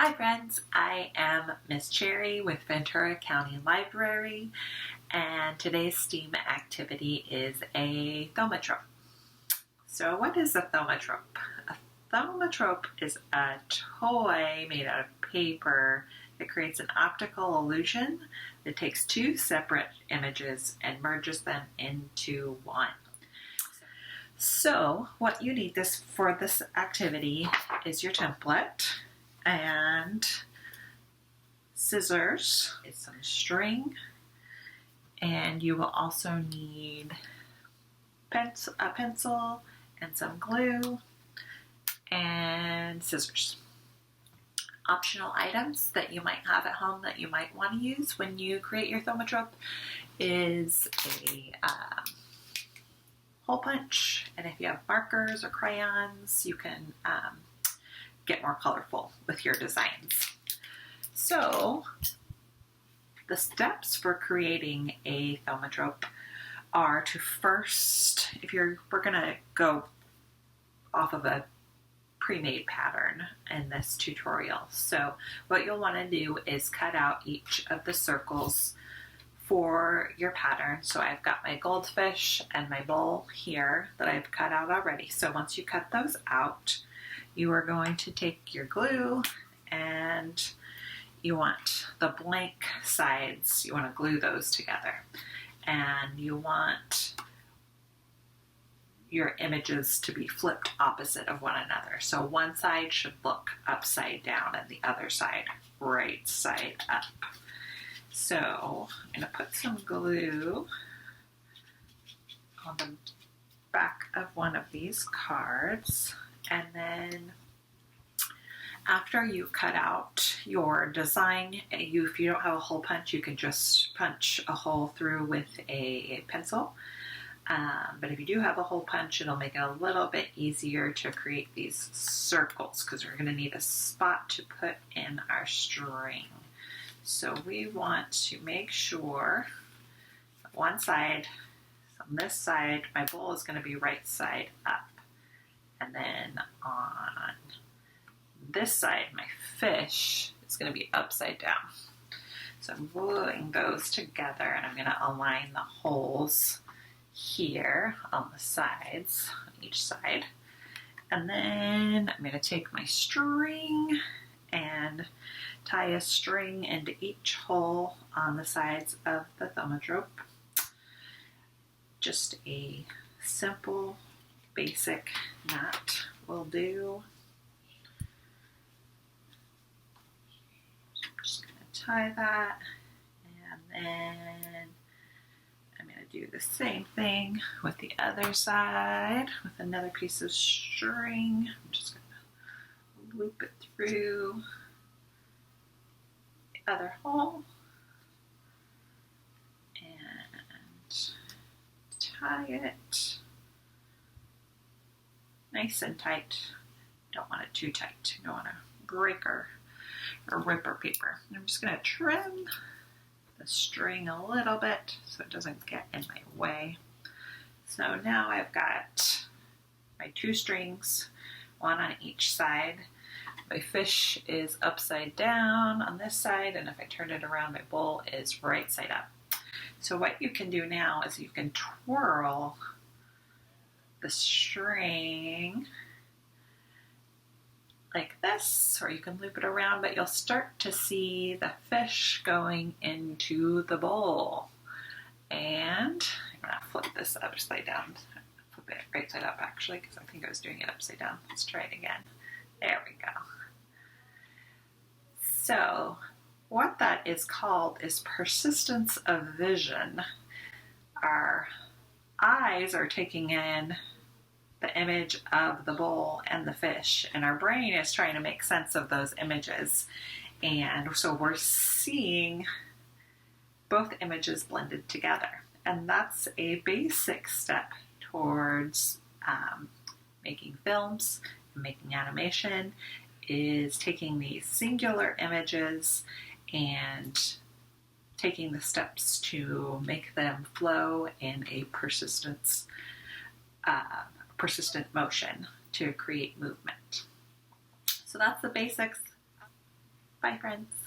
Hi friends, I am Miss Cherry with Ventura County Library, and today's STEAM activity is a thaumatrope. So what is a thaumatrope? A thaumatrope is a toy made out of paper that creates an optical illusion that takes two separate images and merges them into one. So what you need for this activity is your template and scissors, some string, and you will also need a pencil and some glue and scissors. Optional items that you might have at home that you might want to use when you create your thaumatrope is a hole punch, and if you have markers or crayons, you can get more colorful with your designs. So the steps for creating a thaumatrope are to first, we're going to go off of a pre-made pattern in this tutorial. So what you'll want to do is cut out each of the circles for your pattern. So I've got my goldfish and my bowl here that I've cut out already. So once you cut those out, you are going to take your glue and you want the blank sides, you want to glue those together. And you want your images to be flipped opposite of one another. So one side should look upside down and the other side right side up. So I'm going to put some glue on the back of one of these cards, and then after you cut out your design, if you don't have a hole punch, you can just punch a hole through with a pencil. But if you do have a hole punch, it'll make it a little bit easier to create these circles because we're going to need a spot to put in our string. So we want to make sure that one side, on this side, my bowl is going to be right side up. And then on this side, my fish is going to be upside down. So I'm gluing those together, and I'm going to align the holes here on the sides, on each side. And then I'm going to take my string and tie a string into each hole on the sides of the thaumatrope. Just a simple, basic knot will do. So I'm just going to tie that, and then I'm going to do the same thing with the other side with another piece of string. I'm just going to loop it through the other hole and tie it nice and tight. Don't want it too tight. You don't want to break or rip our paper. I'm just going to trim the string a little bit so it doesn't get in my way. So now I've got my two strings, one on each side. My fish is upside down on this side, and if I turn it around, my bowl is right side up. So what you can do now is you can twirl the string like this, or you can loop it around, but you'll start to see the fish going into the bowl. And I'm going to flip this upside down. Flip it right side up actually, because I think I was doing it upside down. Let's try it again. There we go. So what that is called is persistence of vision. Our eyes are taking in the image of the bowl and the fish, and our brain is trying to make sense of those images. And so we're seeing both images blended together. And that's a basic step towards making films, making animation, is taking these singular images and taking the steps to make them flow in a persistent motion to create movement. So that's the basics. Bye, friends.